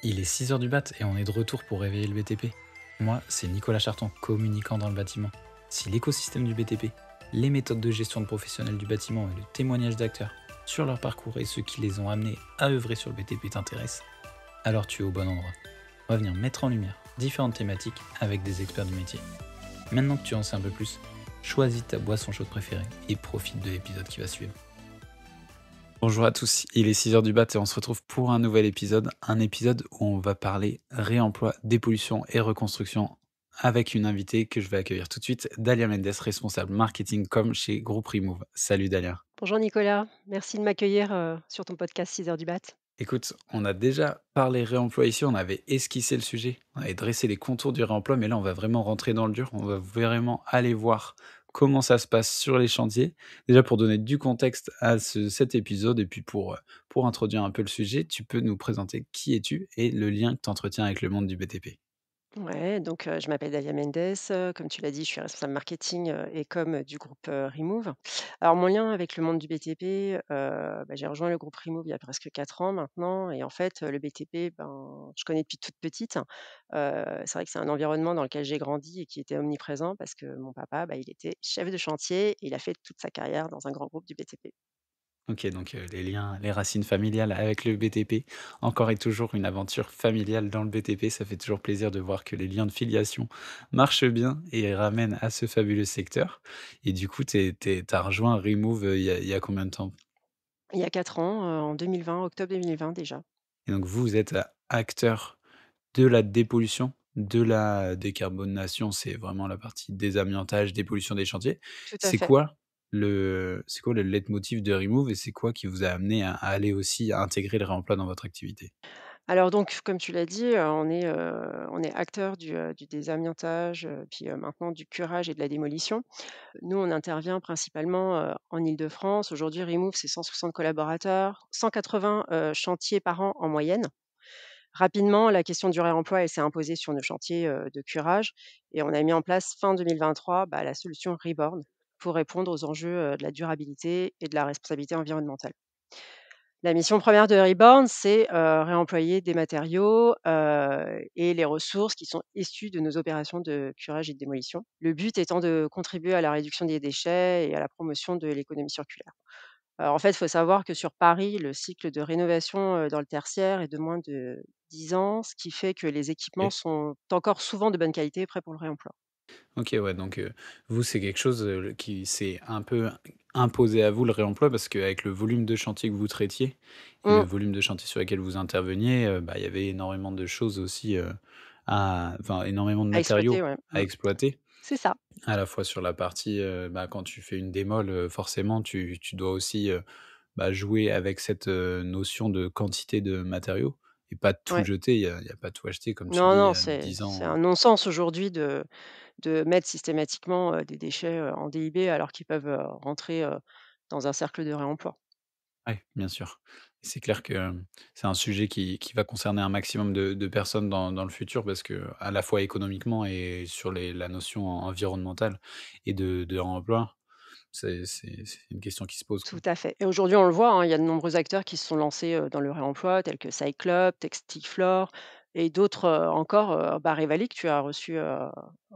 Il est 6 heures du mat et on est de retour pour réveiller le BTP. Moi, c'est Nicolas Charton, communicant dans le bâtiment. Si l'écosystème du BTP, les méthodes de gestion de professionnels du bâtiment et le témoignage d'acteurs sur leur parcours et ceux qui les ont amenés à œuvrer sur le BTP t'intéressent, alors tu es au bon endroit. On va venir mettre en lumière différentes thématiques avec des experts du métier. Maintenant que tu en sais un peu plus, choisis ta boisson chaude préférée et profite de l'épisode qui va suivre. Bonjour à tous, il est 6 heures du mat et on se retrouve pour un nouvel épisode, un épisode où on va parler réemploi, dépollution et reconstruction avec une invitée que je vais accueillir tout de suite, Dalia Mendes, responsable marketing com chez Groupe Remove. Salut Dalia. Bonjour Nicolas, merci de m'accueillir sur ton podcast 6 heures du bat. Écoute, on a déjà parlé réemploi ici, on avait esquissé le sujet, on avait dressé les contours du réemploi, mais là on va vraiment rentrer dans le dur, on va vraiment aller voir comment ça se passe sur les chantiers. Déjà pour donner du contexte à cet épisode et puis pour introduire un peu le sujet, tu peux nous présenter qui es-tu et le lien que tu entretiens avec le monde du BTP. Ouais, donc je m'appelle Dalia Mendes, comme tu l'as dit, je suis responsable marketing et com du groupe Remove. Alors mon lien avec le monde du BTP, j'ai rejoint le groupe Remove il y a presque 4 ans maintenant et en fait, le BTP, je connais depuis toute petite. C'est vrai que c'est un environnement dans lequel j'ai grandi et qui était omniprésent parce que mon papa, il était chef de chantier et il a fait toute sa carrière dans un grand groupe du BTP. OK, donc les liens, les racines familiales avec le BTP, encore et toujours une aventure familiale dans le BTP. Ça fait toujours plaisir de voir que les liens de filiation marchent bien et ramènent à ce fabuleux secteur et du coup, tu rejoint Remove, il y a combien de temps? Il y a 4 ans, en 2020, octobre 2020 déjà. Et donc vous êtes, acteur de la dépollution, de la décarbonation, c'est vraiment la partie désamiantage, dépollution des chantiers. Tout à C'est fait. quoi c'est quoi le leitmotiv de Remove et c'est quoi qui vous a amené à aller aussi à intégrer le réemploi dans votre activité? Alors donc, comme tu l'as dit, on est acteur du désamiantage, puis, maintenant du curage et de la démolition. Nous, on intervient principalement, en Île-de-France. Aujourd'hui, Remove, c'est 160 collaborateurs, 180, chantiers par an en moyenne. Rapidement, la question du réemploi, elle s'est imposée sur nos chantiers, de curage et on a mis en place fin 2023, la solution Reborn pour répondre aux enjeux, de la durabilité et de la responsabilité environnementale. La mission première de Reborn, c'est, réemployer des matériaux, et les ressources qui sont issues de nos opérations de curage et de démolition. Le but étant de contribuer à la réduction des déchets et à la promotion de l'économie circulaire. Alors en fait, il faut savoir que sur Paris, le cycle de rénovation, dans le tertiaire est de moins de 10 ans, ce qui fait que les équipements OK. sont encore souvent de bonne qualité et prêts pour le réemploi. OK, ouais, donc vous, c'est quelque chose, qui s'est un peu imposé à vous, le réemploi, parce qu'avec le volume de chantier que vous traitiez et le Mmh, volume de chantier sur lesquels vous interveniez, il y avait énormément de choses aussi, énormément de à exploiter, matériaux ouais. à Mmh. exploiter. C'est ça. À la fois sur la partie, quand tu fais une démol, forcément tu dois aussi, jouer avec cette, notion de quantité de matériaux et pas tout Ouais. jeter. Il y a pas tout acheter comme tu Non, dis, non, il y a c'est 10 c'est ans. un non-sens aujourd'hui de mettre systématiquement, des déchets, en DIB alors qu'ils peuvent, rentrer, dans un cercle de réemploi. Ouais, bien sûr. C'est clair que, c'est un sujet qui va concerner un maximum de personnes dans le futur parce que à la fois économiquement et sur la notion environnementale et de réemploi, c'est une question qui se pose, Tout quoi. à fait et aujourd'hui, on le voit, hein, il y a de nombreux acteurs qui se sont lancés, dans le réemploi tels que Cyclope, Textiflore et d'autres, encore, Revali que tu as reçu,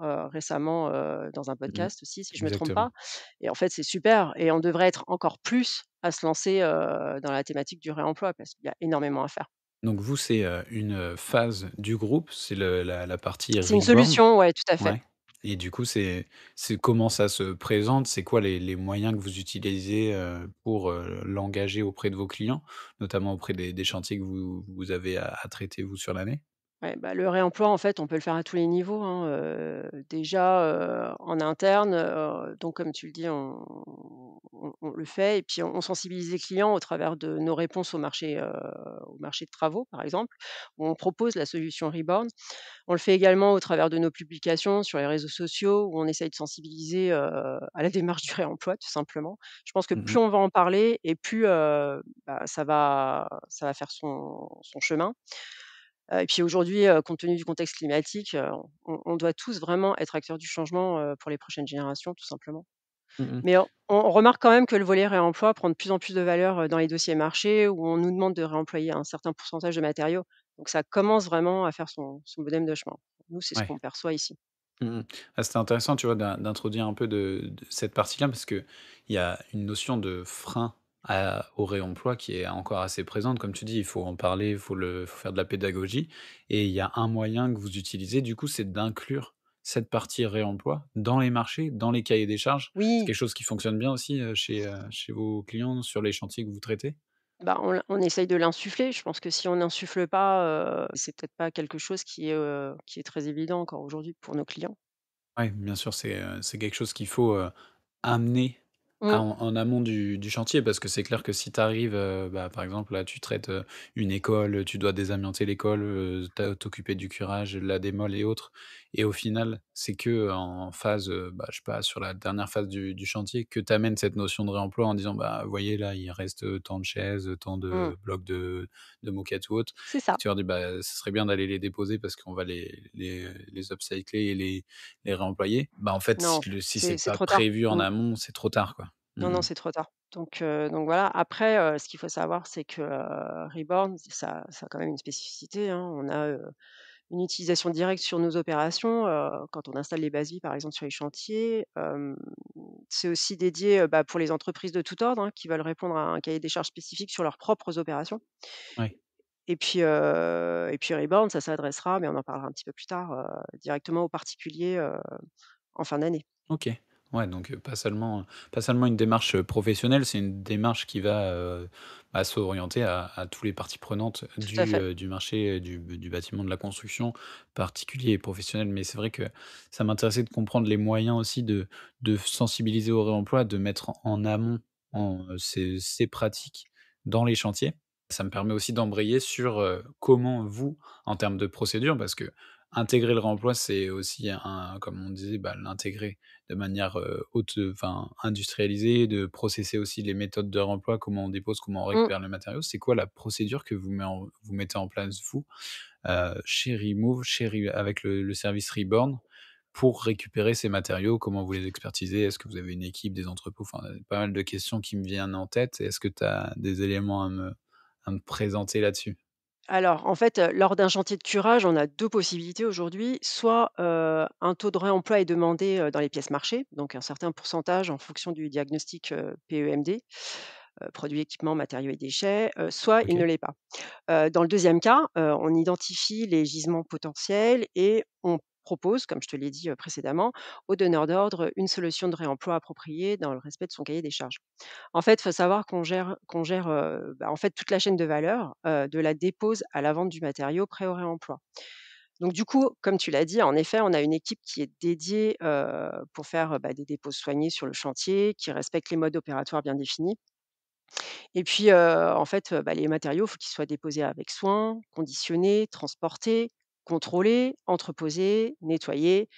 récemment, dans un Mmh. podcast aussi, si je ne me trompe Exactement. pas et en fait, c'est super et on devrait être encore plus à se lancer, dans la thématique du réemploi parce qu'il y a énormément à faire. Donc vous, c'est, une, phase du groupe, c'est la partie C'est une reborn? solution, ouais, tout à fait. Ouais, et du coup, c'est comment ça se présente? C'est quoi les moyens que vous utilisez, pour, l'engager auprès de vos clients, notamment auprès des chantiers que vous avez à traiter, vous, sur l'année? Ouais, le réemploi, en fait, on peut le faire à tous les niveaux, hein, déjà, en interne, donc comme tu le dis, on le fait et puis on sensibilise les clients au travers de nos réponses au marché de travaux, par exemple, où on propose la solution Reborn. On le fait également au travers de nos publications sur les réseaux sociaux où on essaye de sensibiliser, à la démarche du réemploi, tout simplement. Je pense que Mmh plus mh. on va en parler et plus, ça va faire son chemin. Et puis aujourd'hui, compte tenu du contexte climatique, on doit tous vraiment être acteurs du changement, pour les prochaines générations, tout simplement. Mmh mh. Mais on remarque quand même que le volet réemploi prend de plus en plus de valeur, dans les dossiers marchés où on nous demande de réemployer un certain pourcentage de matériaux. Donc ça commence vraiment à faire son bonhomme de chemin. Nous, c'est ce Ouais. qu'on perçoit ici. Mmh mh. Ah, c'était intéressant, tu vois, d'introduire un peu de cette partie-là parce qu'il y a une notion de frein au réemploi qui est encore assez présente. Comme tu dis, il faut en parler, faut faire de la pédagogie et il y a un moyen que vous utilisez, du coup, c'est d'inclure cette partie réemploi dans les marchés, dans les cahiers des charges. C'est Oui, quelque chose qui fonctionne bien aussi, chez vos clients sur les chantiers que vous traitez? bah, on essaye de l'insuffler. Je pense que si on n'insuffle pas, c'est peut-être pas quelque chose qui est très évident encore aujourd'hui pour nos clients. Ouais, bien sûr, c'est quelque chose qu'il faut, amener Mmh, en amont du chantier parce que c'est clair que si tu arrives, bah, par exemple, là, tu traites, une école, tu dois désamianter l'école, t'occuper du curage, de la démol et autres et au final, c'est qu'en phase, bah, je sais pas, sur la dernière phase du chantier que tu amènes cette notion de réemploi en disant: «Bah, vous voyez là, il reste, tant de chaises, tant mmh, de blocs de moquettes ou autres» c'est et ça. tu leur dis: «Bah, ce serait bien d'aller les déposer parce qu'on va les upcycler et les réemployer, bah, en fait, Non, si c'est c'est pas trop tard. prévu en Mmh. amont, c'est trop tard, quoi. Non, Mmh non, mh. c'est trop tard. Donc voilà. Après, ce qu'il faut savoir, c'est que, Reborn, ça a quand même une spécificité, hein. On a, une utilisation directe sur nos opérations, quand on installe les bases vies, par exemple, sur les chantiers. C'est aussi dédié, bah, pour les entreprises de tout ordre, hein, qui veulent répondre à un cahier des charges spécifique sur leurs propres opérations. Ouais. Et puis Reborn, ça s'adressera, mais on en parlera un petit peu plus tard, directement aux particuliers, en fin d'année. OK. Ouais, donc pas seulement une démarche, professionnelle, c'est une démarche qui va, bah, s'orienter à tous les parties prenantes Tout à fait. du marché, du bâtiment, de la construction, particuliers et professionnels. Mais c'est vrai que ça m'intéressait de comprendre les moyens aussi de sensibiliser au réemploi, de mettre en amont ces pratiques dans les chantiers. Ça me permet aussi d'embrayer sur, comment vous, en termes de procédure, parce que intégrer le réemploi, c'est aussi comme on disait, bah, l'intégrer de manière, enfin industrialisée, de processer aussi les méthodes de remploi, comment on dépose, comment on Mmh. récupère les matériaux. C'est quoi la procédure que vous mettez en place vous, chez Remove, avec le service Reborn pour récupérer ces matériaux? Comment vous les expertisez? Est-ce que vous avez une équipe, des entrepôts? Enfin, pas mal de questions qui me viennent en tête. Est-ce que tu as des éléments à me présenter là-dessus? Alors, en fait, lors d'un chantier de curage, on a 2 possibilités aujourd'hui. Soit, un taux de réemploi est demandé, dans les pièces marchées, donc un certain pourcentage en fonction du diagnostic, PEMD, produits, équipements, matériaux et déchets, soit il OK, ne l'est pas. Dans le deuxième cas, on identifie les gisements potentiels et on propose, comme je te l'ai dit, précédemment, au donneur d'ordre une solution de réemploi appropriée dans le respect de son cahier des charges. En fait, il faut savoir qu'on gère, bah, en fait, toute la chaîne de valeur, de la dépose à la vente du matériau prêt au réemploi. Donc du coup, comme tu l'as dit, en effet, on a une équipe qui est dédiée, pour faire, bah, des dépôts soignés sur le chantier, qui respecte les modes opératoires bien définis. Et puis, en fait, bah, les matériaux, il faut qu'ils soient déposés avec soin, conditionnés, transportés, contrôlés, entreposés, nettoyés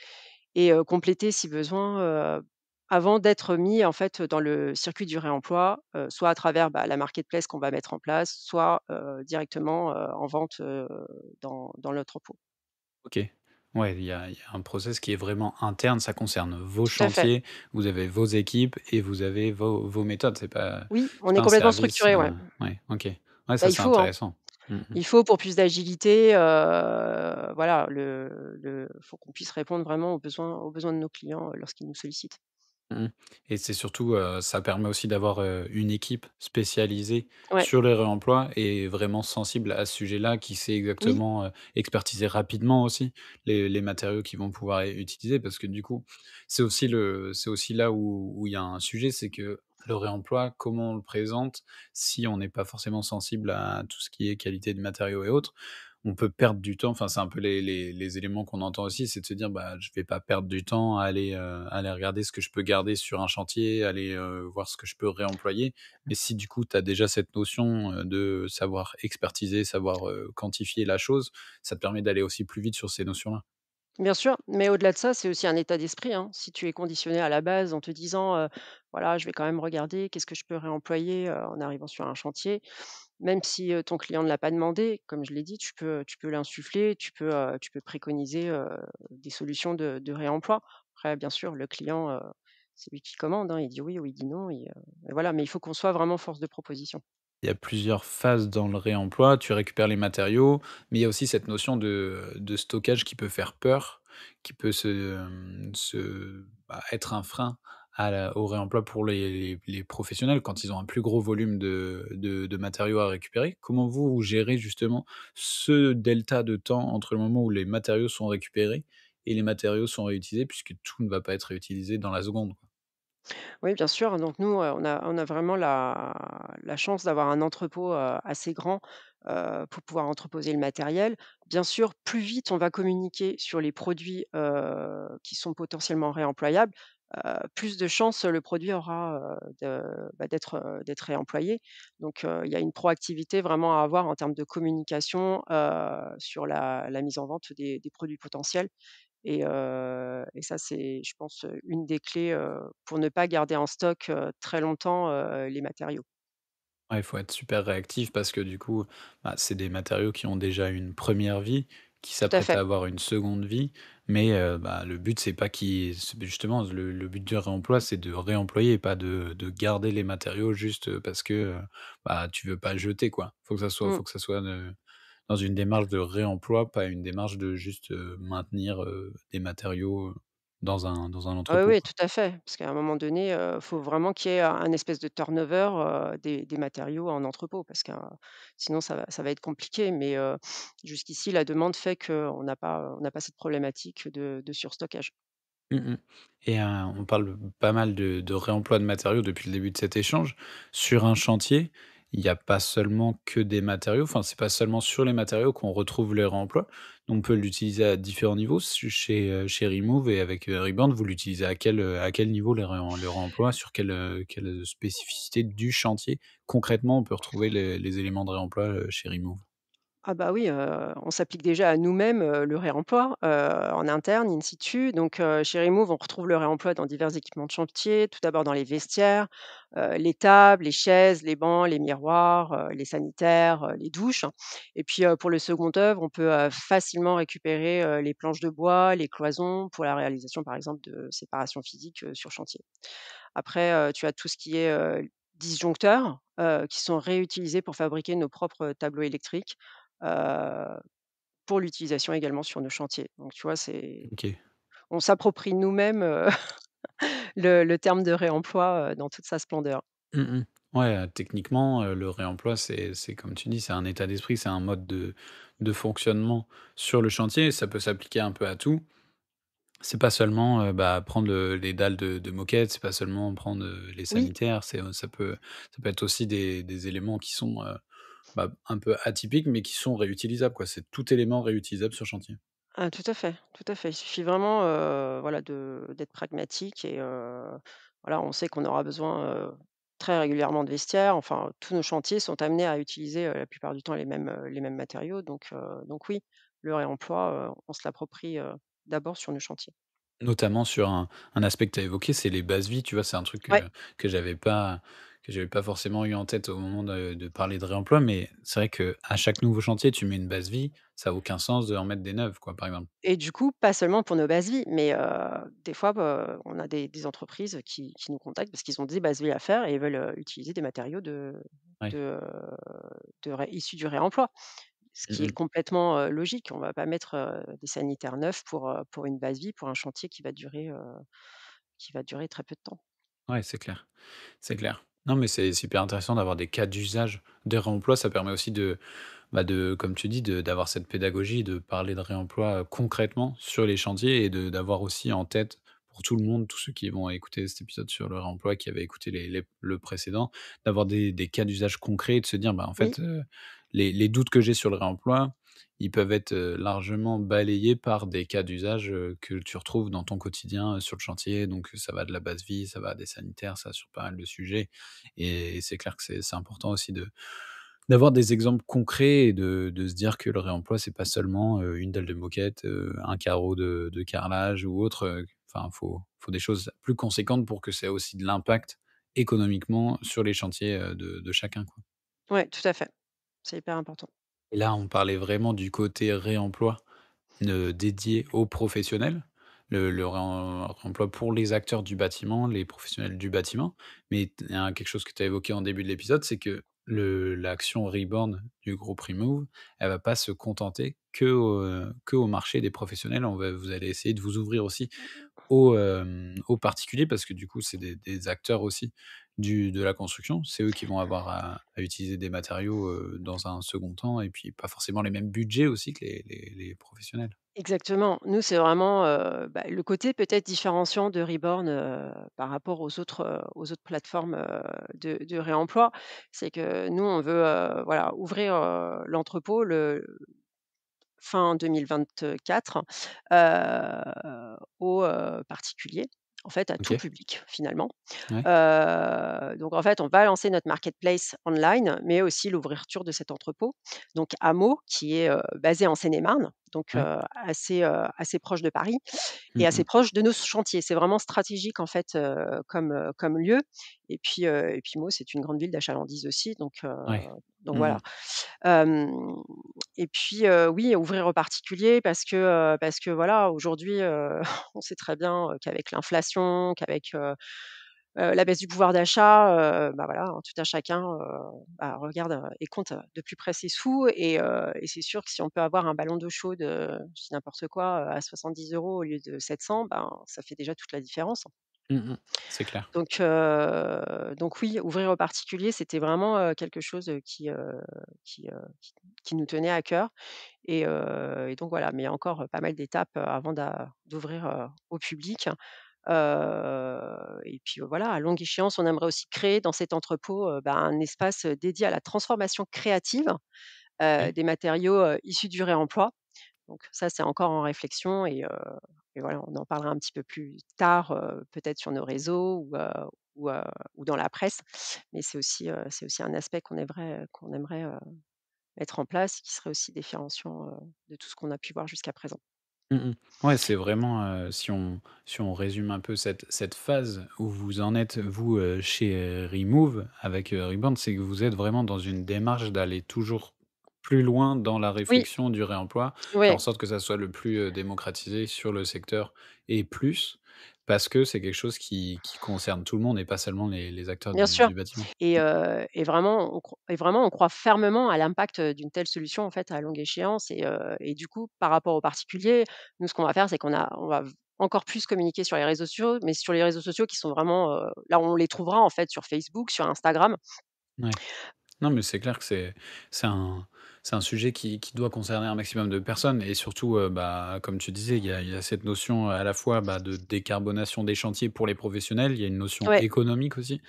et complétés si besoin, avant d'être mis, en fait, dans le circuit du réemploi, soit à travers, bah, la marketplace qu'on va mettre en place, soit, directement, en vente, dans l'entrepôt. OK. Ouais, il y a un process qui est vraiment interne, ça concerne vos Tout à fait. chantiers, vous avez vos équipes et vous avez vos méthodes. Oui, on C'est est pas un complètement service, structuré, ouais. ouais, OK. Ouais, Bah, ça il c'est faut, hein. intéressant. Mmh mh. Il faut pour plus d'agilité, voilà, faut qu'on puisse répondre vraiment aux besoins de nos clients, lorsqu'ils nous sollicitent. Mmh et c'est surtout, ça permet aussi d'avoir, une équipe spécialisée Ouais, sur les réemplois et vraiment sensible à ce sujet-là, qui sait oui, exactement, expertiser rapidement aussi les matériaux qu'ils vont pouvoir utiliser. Parce que du coup, c'est aussi là où il y a un sujet, c'est que le réemploi, comment on le présente, si on n'est pas forcément sensible à tout ce qui est qualité de matériaux et autres, on peut perdre du temps. Enfin, c'est un peu les éléments qu'on entend aussi, c'est de se dire: «Bah, je vais pas perdre du temps à aller regarder ce que je peux garder sur un chantier, aller, voir ce que je peux réemployer». Mais si du coup, tu as déjà cette notion, de savoir expertiser, savoir, quantifier la chose, ça te permet d'aller aussi plus vite sur ces notions-là. bien sûr, mais au-delà de ça, c'est aussi un état d'esprit, hein. Si tu es conditionné à la base en te disant, «Voilà, je vais quand même regarder qu'est-ce que je peux réemployer, en arrivant sur un chantier», même si, ton client ne l'a pas demandé, comme je l'ai dit, tu peux l'insuffler, tu peux préconiser, des solutions de réemploi. Après bien sûr, le client, c'est lui qui commande, hein, il dit oui ou il dit non et voilà, mais il faut qu'on soit vraiment force de proposition. il y a plusieurs phases dans le réemploi. Tu récupères les matériaux, mais il y a aussi cette notion de stockage qui peut faire peur, qui peut être un frein au réemploi pour les professionnels quand ils ont un plus gros volume de matériaux à récupérer. Comment vous gérez justement ce delta de temps entre le moment où les matériaux sont récupérés et les matériaux sont réutilisés, puisque tout ne va pas être réutilisé dans la seconde, quoi? Oui, bien sûr. Donc nous, on a vraiment la chance d'avoir un entrepôt, assez grand, pour pouvoir entreposer le matériel. Bien sûr, plus vite on va communiquer sur les produits, qui sont potentiellement réemployables, plus de chances le produit aura, d'être réemployé. Donc il y a une proactivité vraiment à avoir en termes de communication, sur la mise en vente des produits potentiels. Et ça, c'est, je pense, une des clés, pour ne pas garder en stock, très longtemps, les matériaux. Ouais, il faut être super réactif parce que du coup, bah, c'est des matériaux qui ont déjà une première vie, qui Tout à s'apprêtent fait. à avoir une seconde vie, mais bah, le but c'est pas c'est justement le but du réemploi, c'est de réemployer, pas de garder les matériaux juste, parce que, bah, tu veux pas jeter quoi. Mmh. Faut que ça soit, dans une démarche de réemploi, pas une démarche de juste, maintenir, des matériaux, dans un Ah oui, entrepôt, oui, quoi. tout à fait. Parce qu'à un moment donné, faut vraiment qu'il y ait un espèce de turnover, des matériaux en entrepôt parce que, sinon ça va être compliqué. Mais, jusqu'ici, la demande fait qu'on n'a pas cette problématique de surstockage. Mmh mh. Et on parle pas mal de réemploi de matériaux depuis le début de cet échange. Sur un chantier, il y a pas seulement que des matériaux, enfin, c'est pas seulement sur les matériaux qu'on retrouve le réemploi. On peut l'utiliser à différents niveaux. Chez Remove et avec, Rebond, vous l'utilisez à quel niveau le réemploi? Sur quelle spécificité du chantier, concrètement, on peut retrouver les éléments de réemploi, chez Remove? Ah bah oui, on s'applique déjà à nous-mêmes, le réemploi, en interne, in situ. Donc, chez Remove, on retrouve le réemploi dans divers équipements de chantier. Tout d'abord dans les vestiaires, les tables, les chaises, les bancs, les miroirs, les sanitaires, les douches. Et puis, pour le second œuvre, on peut, facilement récupérer, les planches de bois, les cloisons pour la réalisation, par exemple, de séparations physiques, sur chantier. Après, tu as tout ce qui est, disjoncteurs, qui sont réutilisés pour fabriquer nos propres tableaux électriques, heu, pour l'utilisation également sur nos chantiers. Donc tu vois, OK. on s'approprie nous-mêmes, le terme de réemploi, dans toute sa splendeur. Mmh mh. Ouais, techniquement, le réemploi, c'est comme tu dis, c'est un état d'esprit, c'est un mode de fonctionnement sur le chantier. Ça peut s'appliquer un peu à tout. C'est pas seulement, bah, prendre les dalles de moquette, c'est pas seulement prendre, les Oui, sanitaires, ça peut être aussi des éléments qui sont, bah, un peu atypiques, mais qui sont réutilisables, quoi. C'est tout élément réutilisable sur chantier. ah tout à fait, tout à fait. Il suffit vraiment, voilà, d'être pragmatique et voilà, on sait qu'on aura besoin, très régulièrement de vestiaires. Enfin, tous nos chantiers sont amenés à utiliser, la plupart du temps les mêmes matériaux. Donc oui, le réemploi, on se l'approprie, d'abord sur nos chantiers. Notamment sur un aspect que tu as évoqué, c'est les bases vies, tu vois? C'est un truc, Ouais. que j'avais pas forcément eu en tête au moment de parler de réemploi, mais c'est vrai qu'à chaque nouveau chantier, tu mets une base vie, ça a aucun sens de en mettre des neuves, quoi, par exemple. Et du coup, pas seulement pour nos bases vie, mais des fois, on a des entreprises qui nous contactent parce qu'ils ont des bases vie à faire et ils veulent, utiliser des matériaux Ouais. de, issus du réemploi. Ce Mmh qui est mh. complètement, logique. On va pas mettre, des sanitaires neufs pour une base vie, pour un chantier qui va durer très peu de temps. Ouais, c'est clair, c'est clair. Non, mais c'est super intéressant d'avoir des cas d'usage de réemploi. Ça permet aussi bah, comme tu dis, d'avoir cette pédagogie, de parler de réemploi, concrètement sur les chantiers et d'avoir aussi en tête pour tout le monde, tous ceux qui vont écouter cet épisode sur le réemploi, qui avaient écouté le précédent, d'avoir des cas d'usage concrets et de se dire: «Bah, en Oui, fait, les doutes que j'ai sur le réemploi, ils peuvent être, largement balayés par des cas d'usage, que tu retrouves dans ton quotidien, sur le chantier». Donc ça va de la base vie, ça va des sanitaires, ça va sur pas mal de sujets et c'est clair que c'est important aussi d'avoir des exemples concrets et de se dire que le réemploi, c'est pas seulement, une dalle de moquette, un carreau de carrelage ou autre, enfin, faut des choses plus conséquentes pour que ça ait aussi de l'impact économiquement sur les chantiers, de chacun, quoi. ouais, tout à fait. C'est hyper important. Et là, on parlait vraiment du côté réemploi, dédié aux professionnels, le réemploi pour les acteurs du bâtiment, les professionnels du bâtiment. Mais il y a quelque chose que tu as évoqué en début de l'épisode, c'est que le l'action Reborn du groupe Remove, elle va pas se contenter que au marché des professionnels. Vous allez essayer de vous ouvrir aussi aux particuliers parce que du coup, c'est des acteurs aussi de la construction. C'est eux qui vont avoir à utiliser des matériaux, dans un second temps et puis pas forcément les mêmes budgets aussi que les professionnels. Exactement. Nous, c'est vraiment, le côté peut-être différenciant de Reborn, par rapport aux autres plateformes, de réemploi. C'est que nous, on veut, voilà, ouvrir, l'entrepôt fin 2024, aux, particuliers, en fait, à tout OK, public, finalement. ouais, Donc en fait, on va lancer notre marketplace online, mais aussi l'ouverture de cet entrepôt. Donc à Meaux, qui est, basé en Seine-et-Marne, donc ouais. assez proche de Paris et Mmh assez mh. proche de nos chantiers. C'est vraiment stratégique en fait, comme lieu et puis Meaux, c'est une grande ville d'achalandise aussi, Ouais. donc Mmh voilà. mh. Hem et puis, oui, ouvrir aux particuliers parce que voilà, aujourd'hui, on sait très bien, qu'avec l'inflation, qu'avec, la baisse du pouvoir d'achat, bah, voilà, hein, tout à chacun, regarde, et compte, de plus près ses sous et c'est sûr que si on peut avoir un ballon d'eau chaude, je dis n'importe quoi, à 70 € au lieu de 700, ben, ça fait déjà toute la différence. Mmh mh. C'est clair. Donc oui, ouvrir aux particuliers, c'était vraiment, quelque chose, qui, heu, qui nous tenait à cœur et donc voilà, mais il y a encore, pas mal d'étapes, avant d'ouvrir, au public. Et puis, voilà, à longue échéance, on aimerait aussi créer dans cet entrepôt, un espace, dédié à la transformation créative, OK. des matériaux, issus du réemploi. Donc ça, c'est encore en réflexion et voilà, on en parlera un petit peu plus tard, peut-être sur nos réseaux ou, heu, ou dans la presse. Mais c'est aussi un aspect qu'on aimerait, mettre en place, qui serait aussi différenciant, de tout ce qu'on a pu voir jusqu'à présent. Mmh mh. Ouais, c'est vraiment, si on résume un peu cette phase où vous en êtes, vous, chez, Remove avec, Reborn, c'est que vous êtes vraiment dans une démarche d'aller toujours plus loin dans la Oui, réflexion du réemploi, faire ouais, en sorte que ça soit le plus, démocratisé sur le secteur et plus, parce que c'est quelque chose qui concerne tout le monde et pas seulement les acteurs bien sûr du bâtiment. et vraiment on croit fermement à l'impact, d'une telle solution en fait à longue échéance et du coup par rapport aux particuliers, nous ce qu'on va faire c'est on va encore plus communiquer sur les réseaux sociaux, mais sur les réseaux sociaux qui sont vraiment, là on les trouvera en fait sur Facebook, sur Instagram. Ouais. Non, mais c'est clair que c'est un c'est un sujet qui doit concerner un maximum de personnes et surtout, bah, comme tu disais, il y a cette notion à la fois, bah, de décarbonation des chantiers pour les professionnels. Il y a une notion Ouais, économique aussi,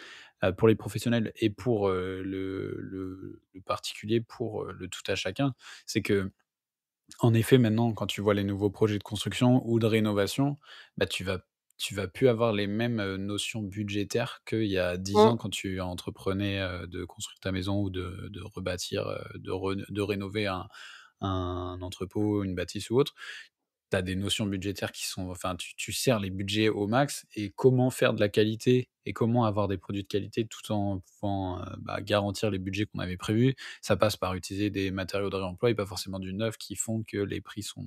pour les professionnels et pour, le particulier, pour, le tout à chacun. C'est que en effet, maintenant, quand tu vois les nouveaux projets de construction ou de rénovation, bah, tu vas plus avoir les mêmes, notions budgétaires qu'il y a 10 mmh, ans quand tu entreprenais, de construire ta maison ou de rebâtir, de rénover un entrepôt, une bâtisse ou autre. Tu as des notions budgétaires qui sont enfin, tu serres les budgets au max et comment faire de la qualité et comment avoir des produits de qualité tout en pouvant, bah, garantir les budgets qu'on avait prévus. Ça passe par utiliser des matériaux de réemploi et pas forcément du neuf qui font que les prix sont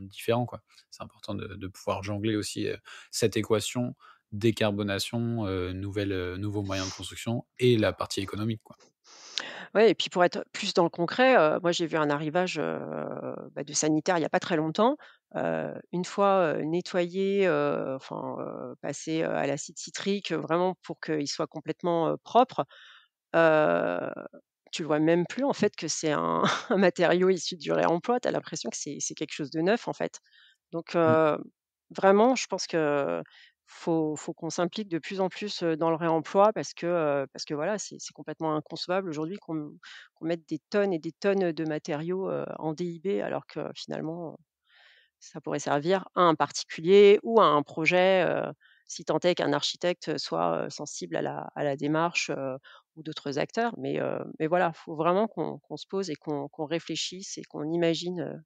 différents, quoi. C'est important de pouvoir jongler aussi, cette équation décarbonation, nouveaux moyens de construction et la partie économique, quoi. ouais et puis pour être plus dans le concret, moi j'ai vu un arrivage, de sanitaire il y a pas très longtemps. Une fois, nettoyé, passé, à l'acide citrique, vraiment pour qu'il soit complètement, propre, heu, tu le vois même plus en fait que c'est un un matériau issu du réemploi. Tu as l'impression que c'est quelque chose de neuf en fait. Donc Mmh. vraiment je pense que faut qu'on s'implique de plus en plus, dans le réemploi parce que voilà, c'est complètement inconcevable aujourd'hui qu'on mette des tonnes et des tonnes de matériaux, en DIB alors que finalement, ça pourrait servir à un particulier ou à un projet, si tant est qu'un architecte soit, sensible à la démarche, ou d'autres acteurs. Mais voilà, il faut vraiment qu'on se pose et qu'on réfléchisse et qu'on imagine,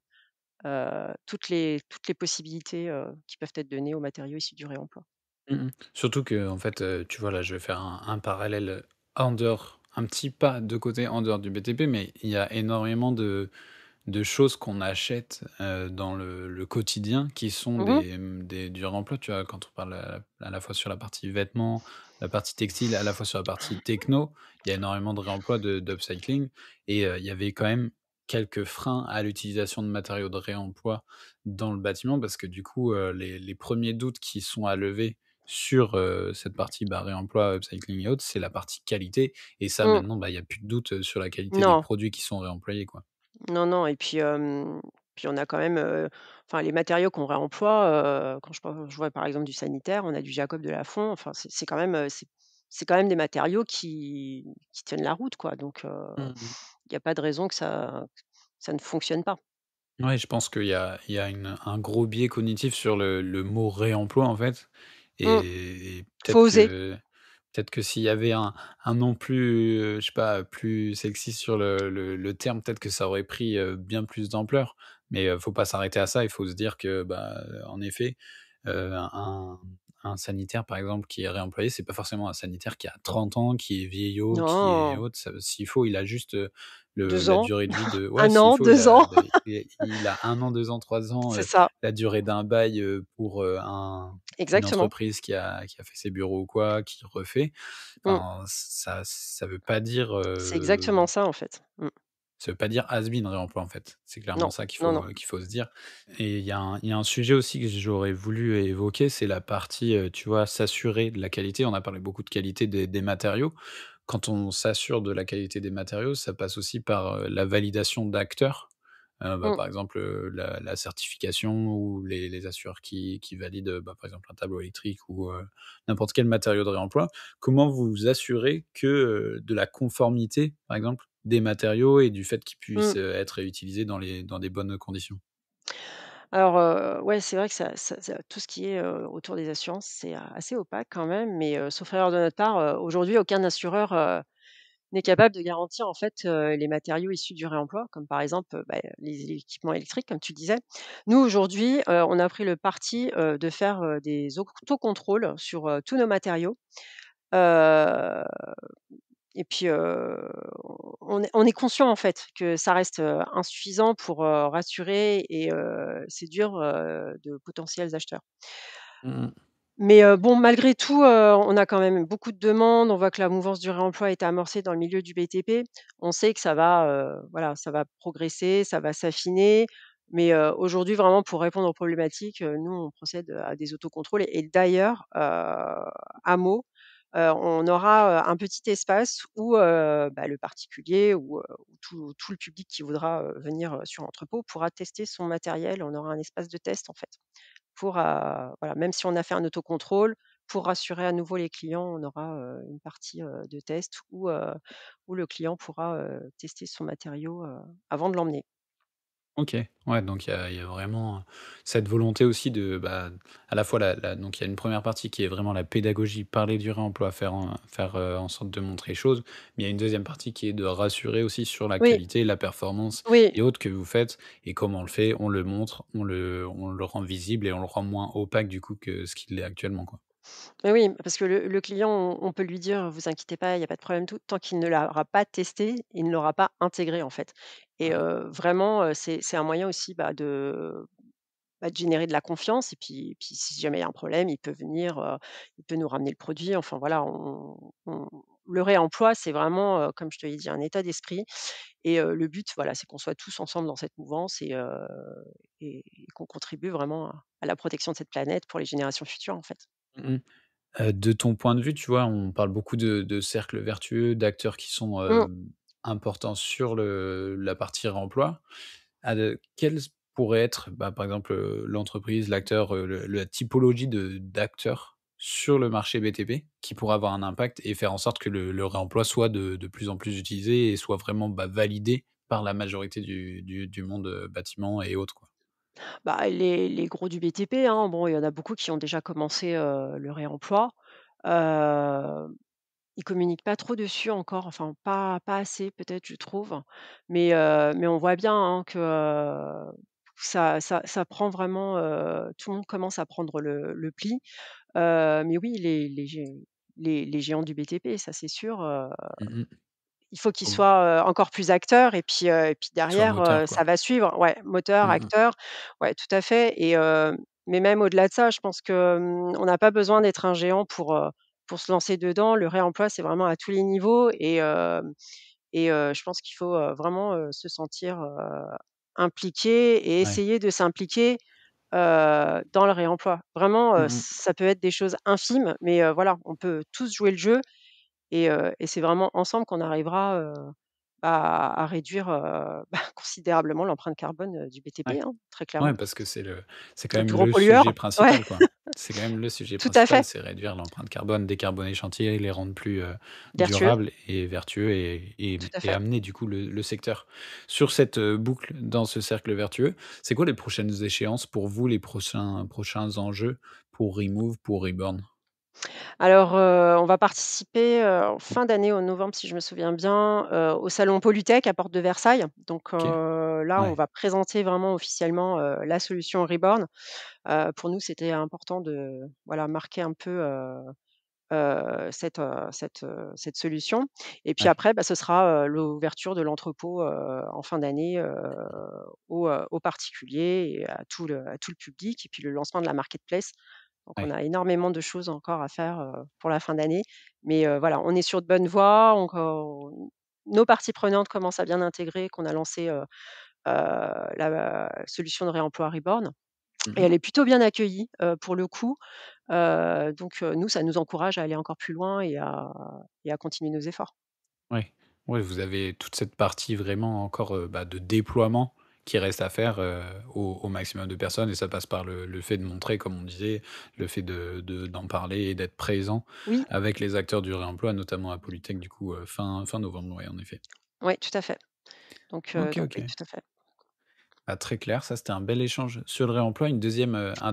toutes les possibilités, qui peuvent être données aux matériaux issus du réemploi. Mmh mh. Surtout que en fait, tu vois, là, je vais faire un parallèle, en dehors, un petit pas de côté en dehors du BTP, mais il y a énormément de choses qu'on achète, dans le quotidien qui sont Mmh. des du réemploi, tu vois? Quand on parle à la fois sur la partie vêtements, la partie textile, à la fois sur la partie techno, il y a énormément de réemploi, de d'upcycling et il y avait quand même quelques freins à l'utilisation de matériaux de réemploi dans le bâtiment parce que du coup, les 1 doutes qui sont à lever sur, cette partie, bah, réemploi, upcycling et autres, c'est la partie qualité et ça Mmh. maintenant, bah, il y a plus de doute, sur la qualité des Non, produits qui sont réemployés, quoi. non, non et puis, puis on a quand même, enfin les matériaux qu'on réemploie, quand je vois par exemple du sanitaire, on a du Jacob de Lafond, enfin c'est quand même, c'est quand même des matériaux qui tiennent la route quoi donc Mmh mh. il y a pas de raison que ça ne fonctionne pas. Ouais, je pense qu'il y a un gros biais cognitif sur le mot réemploi, en fait Mmh. et Faut oser. peut-être que s'il y avait un nom plus, je sais pas, plus sexy sur le terme, peut-être que ça aurait pris, bien plus d'ampleur. Mais, faut pas s'arrêter à ça. Il faut se dire que, bah, en effet, un sanitaire, par exemple, qui est réemployé, c'est pas forcément un sanitaire qui a 30 ans, qui est vieillot, qui est Non, autre. Ça s'il faut, il a juste, le 2 la ans, durée de vie de ouais, 1 s'il an, faut, il 2 a ans, il a 1 an, 2 ans, 3 ans, c'est ça, la durée d'un bail, pour, une exactement. entreprise qui a fait ses bureaux ou quoi, qui refait. Mmh. Enfin, ça veut pas dire, C'est exactement ça en fait. Mmh. ça veut pas dire has-been réemploi, en fait. C'est clairement Non, ça non, non. qu'il faut se dire et il y a un sujet aussi que j'aurais voulu évoquer, c'est la partie, tu vois, s'assurer de la qualité. On a parlé beaucoup de qualité des matériaux. Quand on s'assure de la qualité des matériaux, ça passe aussi par, la validation d'acteurs. Bah, Mmh. par exemple, la certification ou les assureurs qui valident, bah, par exemple, un tableau électrique ou, n'importe quel matériau de réemploi. Comment vous vous assurez que, de la conformité, par exemple, des matériaux et du fait qu'ils puissent, Mmh. être réutilisés dans des bonnes conditions? Alors, ouais, c'est vrai que ça tout ce qui est, autour des assurances, c'est, assez opaque quand même, mais, sauf erreur de notre part, aujourd'hui aucun assureur, n'est capable de garantir en fait, les matériaux issus du réemploi, comme par exemple, bah, les équipements électriques comme tu disais. Nous aujourd'hui, on a pris le parti, de faire, des autocontrôles sur, tous nos matériaux. Heu et puis, on est conscient en fait que ça reste, insuffisant pour, rassurer et séduire, de potentiels acheteurs. Mmh mh. Mais, bon malgré tout, on a quand même beaucoup de demandes. On voit que la mouvance du réemploi est amorcée dans le milieu du BTP. On sait que ça va, voilà, ça va progresser, ça va s'affiner. Mais, aujourd'hui vraiment pour répondre aux problématiques, nous on procède, à des autocontrôles et d'ailleurs, à Meaux, on aura, un petit espace où, bah, le particulier ou tout le public qui voudra, venir, sur l'entrepôt pourra tester son matériel. On aura un espace de test en fait. Pour, voilà, même si on a fait un autocontrôle, pour rassurer à nouveau les clients, on aura, une partie, de test où le client pourra, tester son matériau, avant de l'emmener. OK. Ouais, donc il y a vraiment, cette volonté aussi de, bah, à la fois donc il y a une première partie qui est vraiment la pédagogie, parler du réemploi, faire, en sorte de montrer les choses. Mais il y a une deuxième partie qui est de rassurer aussi sur la Oui, qualité, la performance oui, et autres que vous faites et comment on le fait, on le montre, on le rend visible et on le rend moins opaque du coup que ce qu'il est actuellement, quoi. mais oui, parce que le client, on peut lui dire: «Vous inquiétez pas, il y a pas de problème tout» tant qu'il ne l'aura pas testé, il ne l'aura pas intégré, en fait et Mmh. vraiment, c'est un moyen aussi, bah, de générer de la confiance et puis si jamais il y a un problème, il peut venir, il peut nous ramener le produit. Enfin voilà, on le réemploi, c'est vraiment, comme je te l'ai dit, un état d'esprit et le but, voilà, c'est qu'on soit tous ensemble dans cette mouvance et qu'on contribue vraiment à la protection de cette planète pour les générations futures, en fait. Mmh mh. De ton point de vue, tu vois, on parle beaucoup de cercles vertueux, d'acteurs qui sont, Mmh, importants sur la partie réemploi. Quels pourraient être, bah, par exemple, l'entreprise, l'acteur, la typologie d'acteurs sur le marché BTP qui pourrait avoir un impact et faire en sorte que le réemploi soit de plus en plus utilisé et soit vraiment, bah, validé par la majorité du monde, bâtiment et autres, quoi? bah, les gros du BTP, hein, bon, il y en a beaucoup qui ont déjà commencé, le réemploi. Heu Ils communiquent pas trop dessus encore, enfin pas assez peut-être je trouve. Mais on voit bien, hein, que, ça prend vraiment, tout le monde commence à prendre le pli. Mais oui, les géants du BTP, ça c'est sûr, Mmh mh. il faut qu'il Faut soit, encore plus acteur et puis qu'il soit derrière, moteur, quoi. ça va suivre. Ouais, moteur, Mmh mh. acteur, ouais, tout à fait mais même au-delà de ça, je pense que, on n'a pas besoin d'être un géant pour se lancer dedans. Le réemploi, c'est vraiment à tous les niveaux je pense qu'il faut, vraiment, se sentir, impliqué et Ouais. essayer de s'impliquer, dans le réemploi. Vraiment, Mmh mh. ça peut être des choses infimes, mais voilà, on peut tous jouer le jeu et c'est vraiment ensemble qu'on arrivera, à réduire, considérablement l'empreinte carbone, du Ouais. BTP, hein, très Ouais, clairement. parce que c'est quand C'est le même plus gros le pollueur. sujet Ouais, principal, quoi. C'est quand même le sujet tout à principal, fait, c'est réduire l'empreinte carbone, décarboner les chantiers, les rendre plus, vertueux, durables et vertueux tout à et fait. amener du coup le secteur sur cette, boucle, dans ce cercle vertueux. C'est quoi les prochaines échéances pour vous, les prochains enjeux pour Remove, pour Reborn? Alors, on va participer, en fin d'année, en novembre, si je me souviens bien, au salon Polytech à Porte de Versailles. Donc, OK. là, on Ouais. va présenter vraiment officiellement, la solution Reborn. Pour nous, c'était important de, voilà, marquer un peu, cette solution et puis Ouais. après, ce sera, l'ouverture de l'entrepôt, en fin d'année, aux particuliers et à tout le public et puis le lancement de la marketplace. Donc on Ouais. a énormément de choses encore à faire, pour la fin d'année mais voilà, on est sur de bonnes voies, nos parties prenantes commencent à bien intégrer qu'on a lancé, la solution de réemploi Reborn Mmh et mh. elle est plutôt bien accueillie, pour le coup. Nous, ça nous encourage à aller encore plus loin et à continuer nos efforts. Ouais. Ouais, vous avez toute cette partie vraiment encore, de déploiement qui reste à faire, au maximum de personnes et ça passe par le fait de montrer, comme on disait, le fait d'en parler et d'être présent Oui, avec les acteurs du réemploi, notamment à Polytech du coup, fin novembre, ouais, en effet. oui, tout à fait. OK, Donc oui, OK. tout à fait. Bah, très clair, ça c'était un bel échange sur le réemploi, un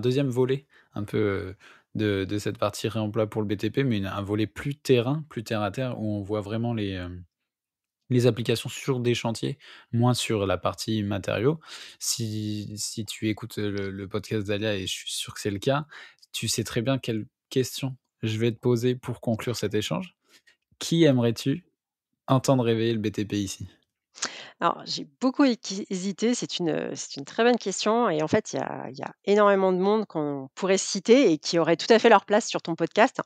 deuxième volet un peu, de cette partie réemploi pour le BTP, mais un volet plus terrain, plus terre à terre où on voit vraiment les applications sur des chantiers, moins sur la partie matériaux. Si tu écoutes, le podcast d'Alia et je suis sûr que c'est le cas, tu sais très bien quelle question je vais te poser pour conclure cet échange. Qui aimerais-tu entendre réveiller le BTP ici? Alors, j'ai beaucoup hésité, c'est une très bonne question et en fait, il y a énormément de monde qu'on pourrait citer et qui aurait tout à fait leur place sur ton podcast.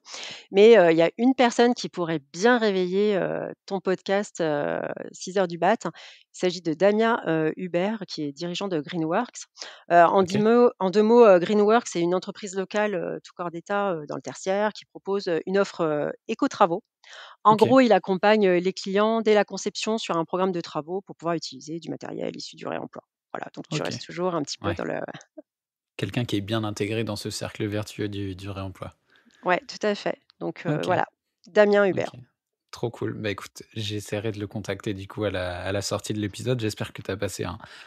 Mais, il y a une personne qui pourrait bien réveiller, ton podcast, 6 heures du mat. Il s'agit de Damien, Hubert qui est dirigeant de Greenworks. OK, En 2 mots, Greenworks, c'est une entreprise locale, tout corps d'État, dans le tertiaire qui propose, une offre, éco-travaux. En OK, gros, il accompagne, les clients dès la conception sur un programme de travaux pour pouvoir utiliser du matériel issu du réemploi. Voilà, donc tu OK. restes toujours un petit peu Ouais, dans le quelqu'un qui est bien intégré dans ce cercle vertueux du réemploi. ouais, tout à fait. Donc OK, voilà, Damien Hubert. OK. Trop cool. Bah, écoute, j'essaierai de le contacter du coup à la sortie de l'épisode. J'espère que tu as passé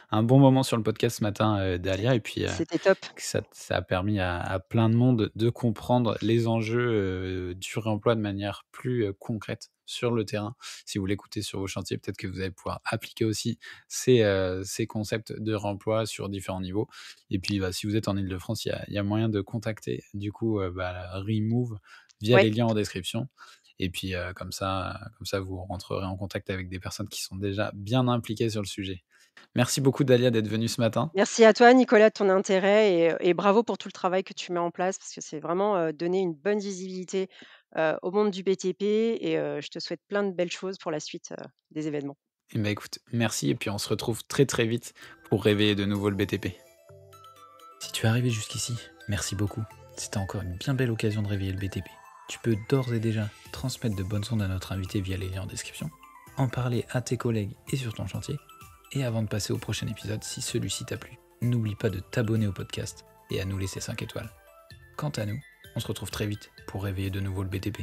un bon moment sur le podcast ce matin, Dalia et puis, C'était top. que ça a permis à plein de monde de comprendre les enjeux, du réemploi de manière plus, concrète sur le terrain. Si vous l'écoutez sur vos chantiers, peut-être que vous allez pouvoir appliquer aussi ces concepts de réemploi sur différents niveaux et puis, si vous êtes en Île-de-France, il y a moyen de contacter du coup, Remove via Ouais. les liens en description et puis, comme ça, vous rentrerez en contact avec des personnes qui sont déjà bien impliquées sur le sujet. Merci beaucoup Dalia d'être venue ce matin. Merci à toi Nicolas de ton intérêt et bravo pour tout le travail que tu mets en place parce que c'est vraiment, donner une bonne visibilité, au monde du BTP je te souhaite plein de belles choses pour la suite, des événements. Et bah, écoute, merci et puis on se retrouve très, très vite pour réveiller de nouveau le BTP. Si tu es arrivé jusqu'ici, merci beaucoup. C'était encore une bien belle occasion de réveiller le BTP. Tu peux d'ores et déjà transmettre de bonnes ondes à notre invité via les liens en description, en parler à tes collègues et sur ton chantier, et avant de passer au prochain épisode, si celui-ci t'a plu, n'oublie pas de t'abonner au podcast et à nous laisser 5 étoiles. Quant à nous, on se retrouve très vite pour réveiller de nouveau le BTP.